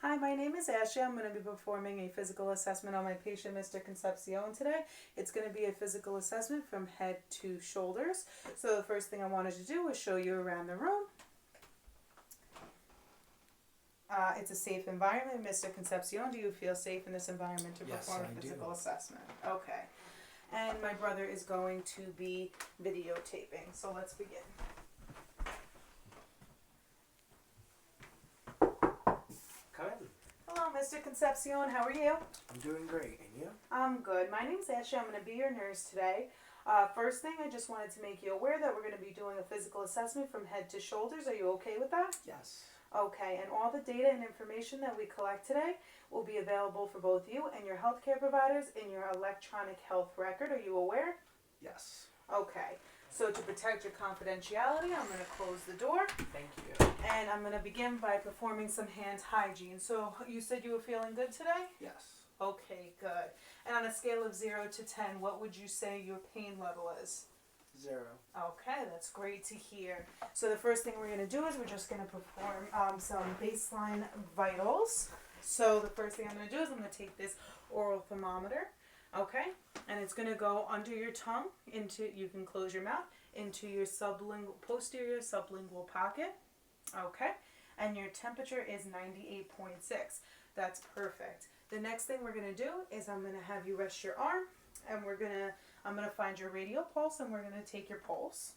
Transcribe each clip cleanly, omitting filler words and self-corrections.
Hi, my name is Ashley. I'm going to be performing a physical assessment on my patient, Mr. Concepcion, today. It's going to be a physical assessment from head to shoulders. So the first thing I wanted to do was show you around the room. It's a safe environment. Mr. Concepcion, do you feel safe in this environment to perform a physical assessment? Okay. And my brother is going to be videotaping. So let's begin. Come in. Hello, Mr. Concepcion. How are you? I'm doing great. And you? I'm good. My name's Ashley. I'm going to be your nurse today. First thing, I just wanted to make you aware that we're going to be doing a physical assessment from head to shoulders. Are you okay with that? Yes. Okay, and all the data and information that we collect today will be available for both you and your healthcare providers in your electronic health record. Are you aware? Yes. Okay, so to protect your confidentiality, I'm going to close the door. Thank you. And I'm going to begin by performing some hand hygiene. So you said you were feeling good today? Yes. Okay, good. And on a scale of 0 to 10, what would you say your pain level is? 0. Okay, that's great to hear. So the first thing we're going to do is we're just going to perform some baseline vitals. So the first thing I'm going to do is I'm going to take this oral thermometer, okay? And it's going to go under your tongue into, you can close your mouth, into your posterior sublingual pocket, okay? And your temperature is 98.6. That's perfect. The next thing we're going to do is I'm going to have you rest your arm, and I'm going to find your radial pulse, and we're going to take your pulse.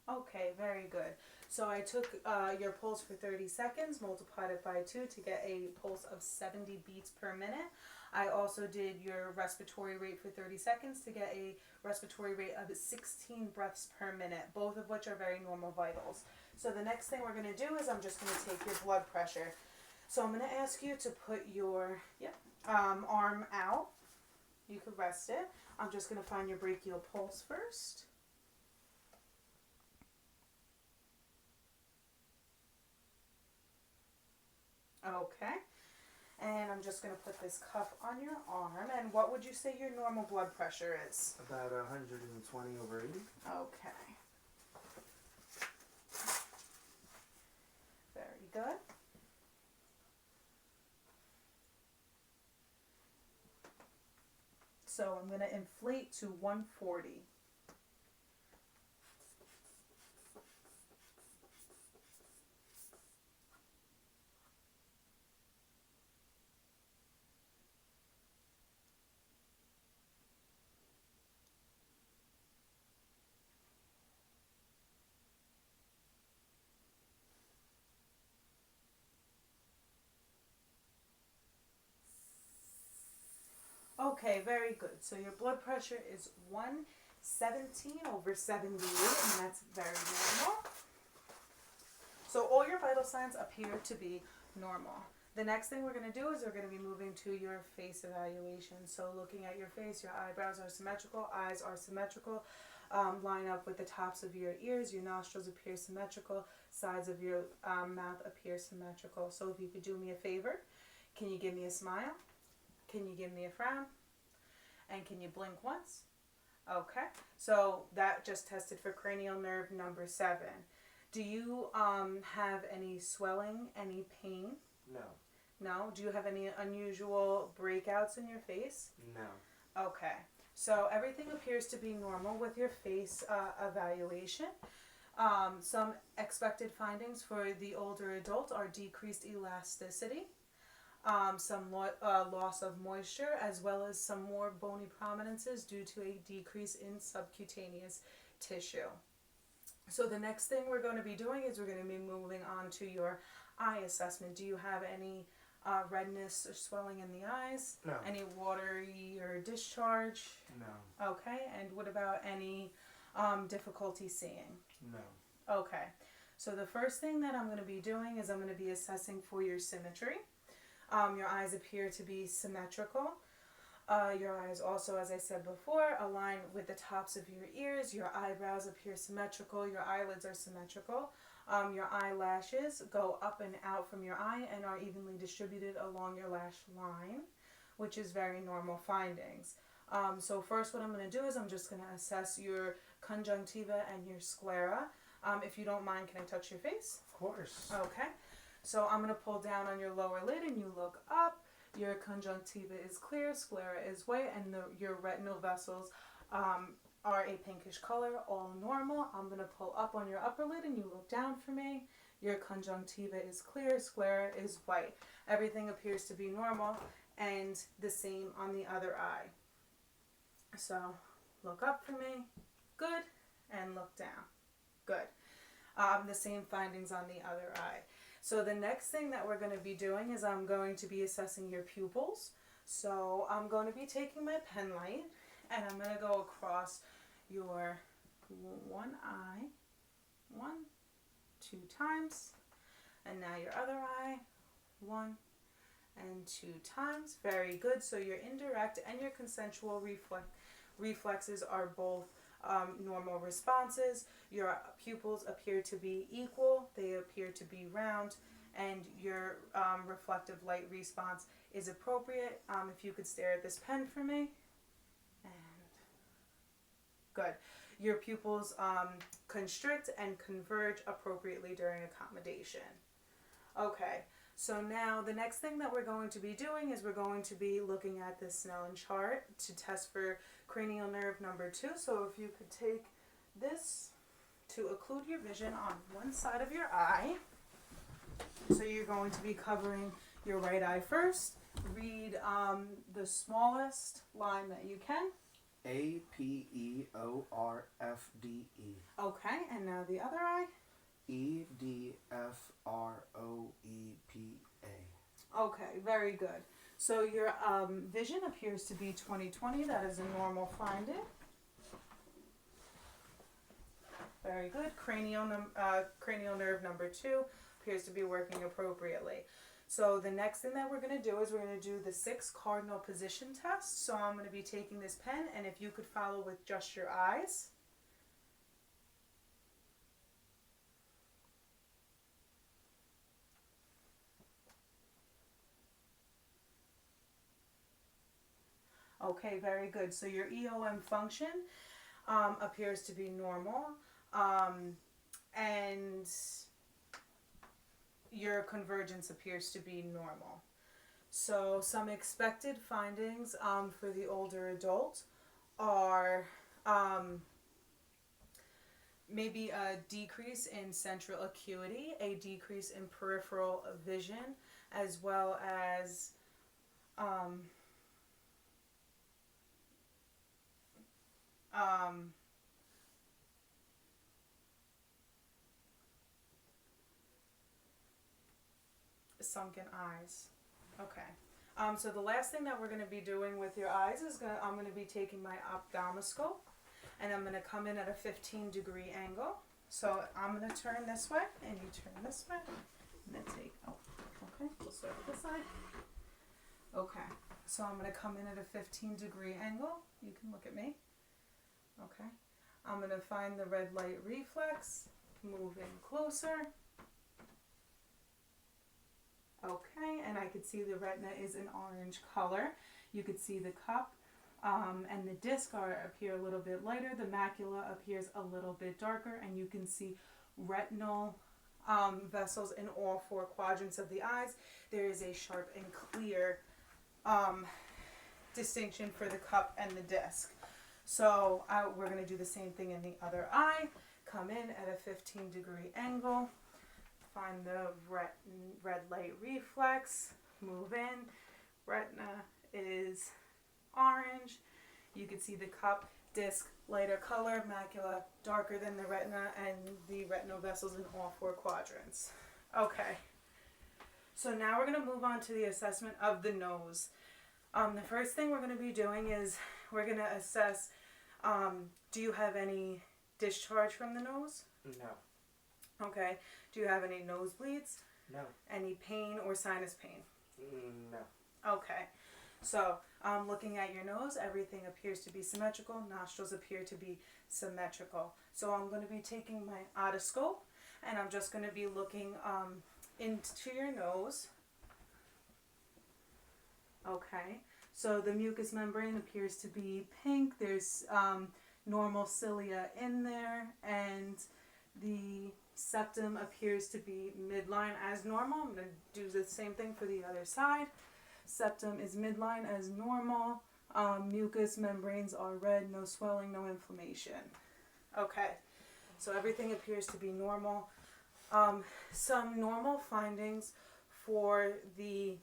Okay, very good. So I took your pulse for 30 seconds, multiplied it by 2 to get a pulse of 70 beats per minute. I also did your respiratory rate for 30 seconds to get a respiratory rate of 16 breaths per minute, both of which are very normal vitals. So the next thing we're going to do is I'm just going to take your blood pressure. So I'm going to ask you to put your arm out. You could rest it. I'm just going to find your brachial pulse first. Okay, and I'm just going to put this cuff on your arm. And what would you say your normal blood pressure is? About 120 over 80. Okay. Very good. So I'm going to inflate to 140. Okay, very good. So your blood pressure is 117 over 78, and that's very normal. So all your vital signs appear to be normal. The next thing we're going to do is we're going to be moving to your face evaluation. So looking at your face, your eyebrows are symmetrical, eyes are symmetrical, line up with the tops of your ears, your nostrils appear symmetrical, sides of your mouth appear symmetrical. So if you could do me a favor, can you give me a smile? Can you give me a frown? And can you blink once? Okay, so that just tested for cranial nerve number 7. Do you have any swelling, any pain? No. No? Do you have any unusual breakouts in your face? No. Okay, so everything appears to be normal with your face evaluation. Some expected findings for the older adult are decreased elasticity, some loss of moisture, as well as some more bony prominences due to a decrease in subcutaneous tissue. So the next thing we're going to be doing is we're going to be moving on to your eye assessment. Do you have any redness or swelling in the eyes? No. Any watery or discharge? No. Okay, and what about any difficulty seeing? No. Okay, so the first thing that I'm going to be doing is I'm going to be assessing for your symmetry. Your eyes appear to be symmetrical. Your eyes also, as I said before, align with the tops of your ears. Your eyebrows appear symmetrical. Your eyelids are symmetrical. Your eyelashes go up and out from your eye and are evenly distributed along your lash line, which is very normal findings. So first what I'm going to do is I'm just going to assess your conjunctiva and your sclera. If you don't mind, can I touch your face? Of course. Okay. So I'm going to pull down on your lower lid and you look up. Your conjunctiva is clear, sclera is white, and your retinal vessels are a pinkish color, all normal. I'm going to pull up on your upper lid and you look down for me. Your conjunctiva is clear, sclera is white. Everything appears to be normal, and the same on the other eye. So look up for me, good, and look down, good. The same findings on the other eye. So the next thing that we're going to be doing is I'm going to be assessing your pupils. So I'm going to be taking my pen light and I'm going to go across your one eye, 1, 2 times, and now your other eye, 1 and 2 times. Very good. So your indirect and your consensual reflexes are both normal responses. Your pupils appear to be equal, they appear to be round, and your reflective light response is appropriate. If you could stare at this pen for me. And good. Your pupils constrict and converge appropriately during accommodation. Okay, so now the next thing that we're going to be doing is we're going to be looking at the Snellen chart to test for cranial nerve number 2. So if you could take this to occlude your vision on one side of your eye. So you're going to be covering your right eye first. Read the smallest line that you can. APEORFDE. Okay, and now the other eye. EDFROEPA. Okay, very good. So your vision appears to be 20/20. That is a normal finding. Very good. Cranial nerve number 2 appears to be working appropriately. So the next thing that we're going to do is we're going to do the 6 cardinal position test. So I'm going to be taking this pen, and if you could follow with just your eyes. Okay, very good. So your EOM function appears to be normal, and your convergence appears to be normal. So some expected findings for the older adult are maybe a decrease in central acuity, a decrease in peripheral vision, as well as sunken eyes. Okay. So the last thing that we're going to be doing with your eyes is I'm going to be taking my ophthalmoscope and I'm going to come in at a 15-degree angle. So I'm going to turn this way and you turn this way. And then take, okay, we'll start with this side. Okay. So I'm going to come in at a 15-degree angle. You can look at me. Okay. I'm going to find the red light reflex, move in closer. Okay, and I could see the retina is an orange color. You could see the cup and the disc appear a little bit lighter. The macula appears a little bit darker, and you can see retinal vessels in all 4 quadrants of the eyes. There is a sharp and clear distinction for the cup and the disc. So we're going to do the same thing in the other eye. Come in at a 15-degree angle. Find the red light reflex. Move in. Retina is orange. You can see the cup, disc, lighter color, macula darker than the retina, and the retinal vessels in all 4 quadrants. Okay. So now we're going to move on to the assessment of the nose. The first thing we're going to be doing is we're going to assess, do you have any discharge from the nose? No. Okay. Do you have any nosebleeds? No. Any pain or sinus pain? No. Okay. So Looking at your nose, everything appears to be symmetrical. Nostrils appear to be symmetrical. So I'm going to be taking my otoscope and I'm just going to be looking into your nose. Okay, so the mucous membrane appears to be pink. There's normal cilia in there, and the septum appears to be midline as normal. I'm going to do the same thing for the other side. Septum is midline as normal. Mucous membranes are red, no swelling, no inflammation. Okay, so everything appears to be normal. Some normal findings for the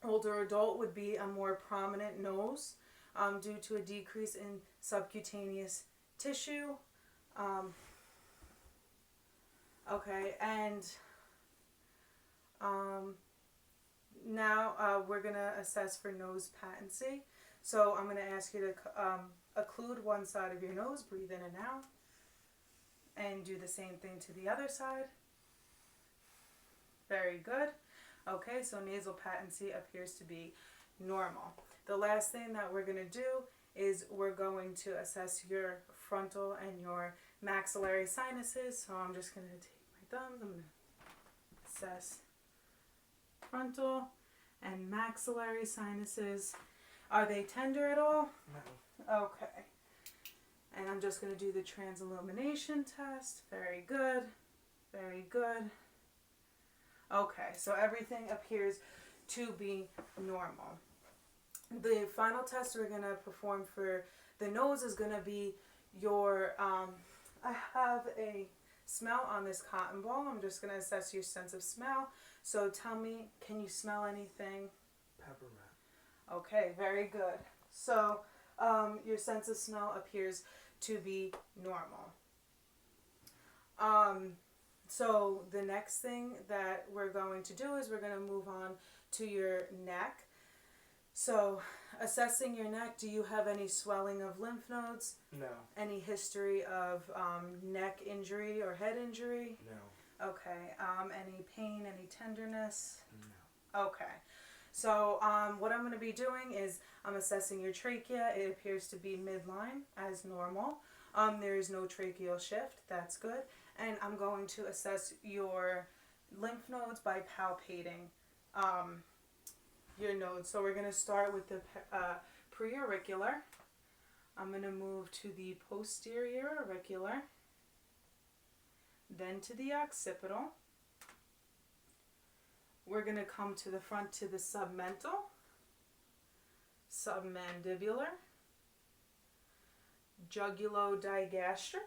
older adult would be a more prominent nose due to a decrease in subcutaneous tissue. Okay, and now we're going to assess for nose patency. So I'm going to ask you to occlude one side of your nose, breathe in and out, and do the same thing to the other side. Very good. Okay, so nasal patency appears to be normal. The last thing that we're going to do is we're going to assess your frontal and your maxillary sinuses. So I'm just going to take my thumbs. I'm going to assess frontal and maxillary sinuses. Are they tender at all? No. Okay. And I'm just going to do the transillumination test. Very good. Very good. Okay, so everything appears to be normal. The final test we're going to perform for the nose is going to be your, I have a smell on this cotton ball. I'm just going to assess your sense of smell. So tell me, can you smell anything? Peppermint. Okay, very good. So your sense of smell appears to be normal. So the next thing that we're going to do is we're going to move on to your neck. So assessing your neck, do you have any swelling of lymph nodes? No. Any history of neck injury or head injury? No. Okay. Any pain, any tenderness? No. Okay. So what I'm going to be doing is I'm assessing your trachea. It appears to be midline as normal. There is no tracheal shift. That's good. And I'm going to assess your lymph nodes by palpating your nodes. So we're going to start with the preauricular. I'm going to move to the posterior auricular, then to the occipital. We're going to come to the front to the submental, submandibular, jugulodigastric,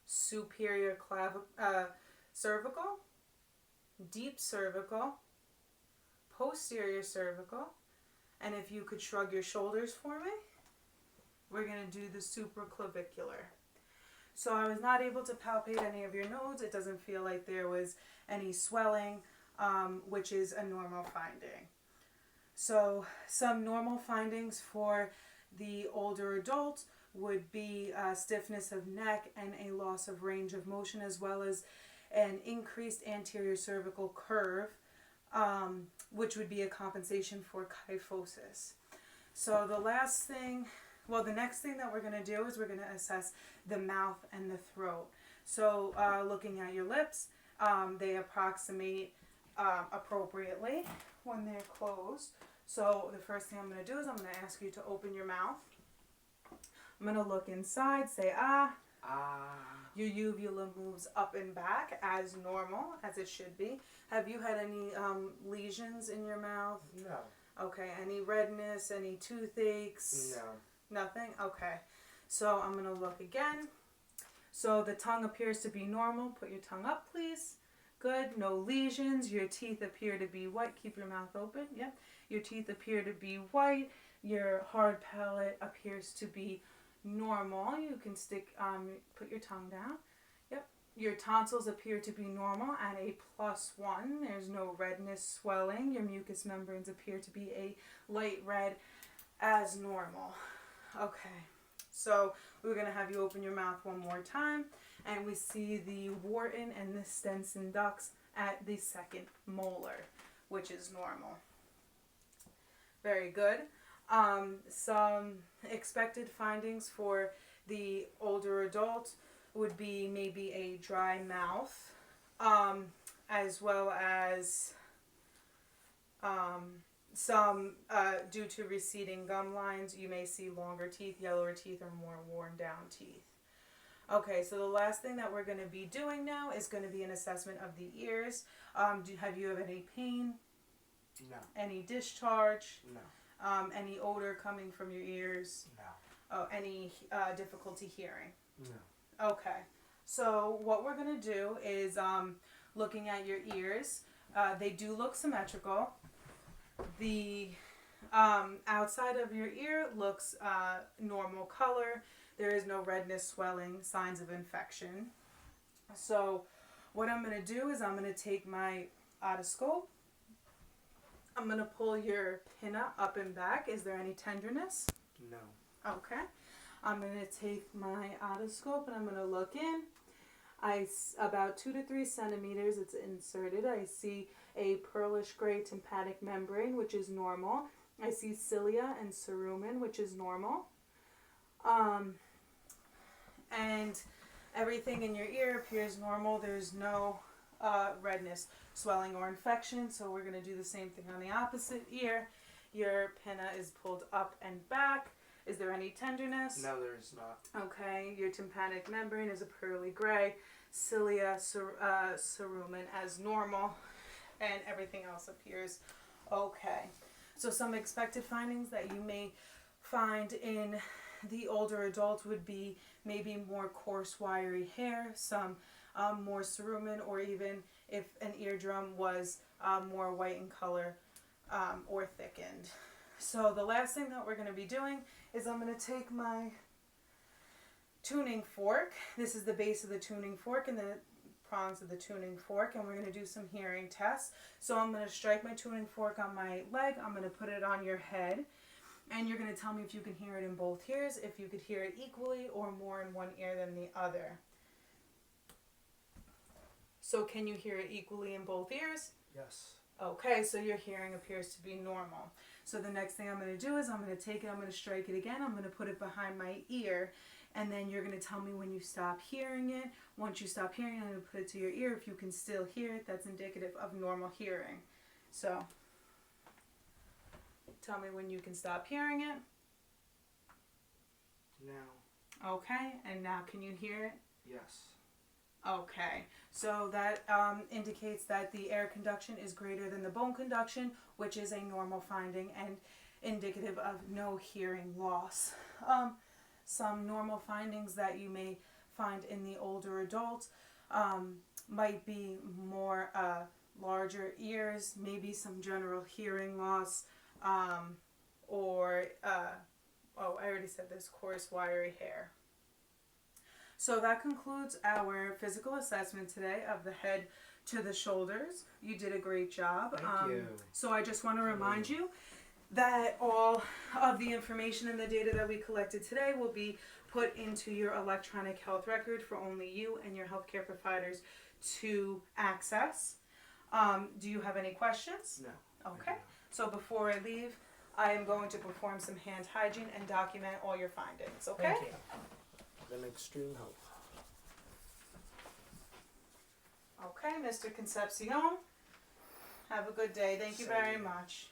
superior cervical, deep cervical, posterior cervical, and if you could shrug your shoulders for me, we're going to do the supraclavicular. So I was not able to palpate any of your nodes. It doesn't feel like there was any swelling, which is a normal finding. So some normal findings for the older adult would be stiffness of neck and a loss of range of motion, as well as an increased anterior cervical curve, which would be a compensation for kyphosis. So the next thing that we're going to do is we're going to assess the mouth and the throat. So looking at your lips, they approximate appropriately when they're closed. So the first thing I'm going to do is I'm going to ask you to open your mouth. I'm going to look inside, say ah. Ah. Your uvula moves up and back as normal, as it should be. Have you had any lesions in your mouth? No. Okay, any redness, any toothaches? No. Nothing? Okay. So I'm going to look again. So the tongue appears to be normal. Put your tongue up, please. Good. No lesions. Your teeth appear to be white. Keep your mouth open. Yep. Your teeth appear to be white. Your hard palate appears to be normal. You can put your tongue down. Yep. Your tonsils appear to be normal at a +1. There's no redness, swelling. Your mucous membranes appear to be a light red as normal. Okay. So we're going to have you open your mouth one more time, and we see the Wharton and the Stenson ducts at the second molar, which is normal. Very good. Some expected findings for the older adult would be maybe a dry mouth, as well as some, due to receding gum lines, you may see longer teeth, yellower teeth, or more worn down teeth. Okay, so the last thing that we're going to be doing now is going to be an assessment of the ears. Have you any pain? No. Any discharge? No. Any odor coming from your ears? No. Oh, any difficulty hearing? No. Okay, so what we're going to do is looking at your ears. They do look symmetrical. The outside of your ear looks normal color. There is no redness, swelling, signs of infection. So what I'm going to do is I'm going to take my otoscope. I'm going to pull your pinna up and back. Is there any tenderness? No. Okay. I'm going to take my otoscope and I'm going to look in. About 2 to 3 centimeters, it's inserted. I see a pearlish gray tympanic membrane, which is normal. I see cilia and cerumen, which is normal. And everything in your ear appears normal. There's no redness, swelling, or infection. So we're going to do the same thing on the opposite ear. Your pinna is pulled up and back. Is there any tenderness? No, there is not. Okay, your tympanic membrane is a pearly gray, cilia, cerumen as normal, and everything else appears okay. So some expected findings that you may find in the older adult would be maybe more coarse, wiry hair, some more cerumen, or even if an eardrum was more white in color or thickened. So the last thing that we're going to be doing is I'm going to take my tuning fork. This is the base of the tuning fork and the prongs of the tuning fork, and we're going to do some hearing tests. So I'm going to strike my tuning fork on my leg. I'm going to put it on your head, and you're going to tell me if you can hear it in both ears, if you could hear it equally or more in one ear than the other. So can you hear it equally in both ears? Yes. Okay, so your hearing appears to be normal. So the next thing I'm going to do is I'm going to take it, I'm going to strike it again, I'm going to put it behind my ear, and then you're going to tell me when you stop hearing it. Once you stop hearing it, I'm going to put it to your ear. If you can still hear it, that's indicative of normal hearing. So tell me when you can stop hearing it. Now. Okay, and now can you hear it? Yes. Okay, so that indicates that the air conduction is greater than the bone conduction, which is a normal finding and indicative of no hearing loss. Some normal findings that you may find in the older adult might be more larger ears, maybe some general hearing loss, or, I already said this, coarse, wiry hair. So that concludes our physical assessment today of the head to the shoulders. You did a great job. Thank you. So I just want to remind you that all of the information and the data that we collected today will be put into your electronic health record for only you and your healthcare providers to access. Do you have any questions? No. Okay. So before I leave, I am going to perform some hand hygiene and document all your findings. Okay? Thank you. An extreme hope. Okay, Mr. Concepcion. Have a good day. Thank you Same very here. much.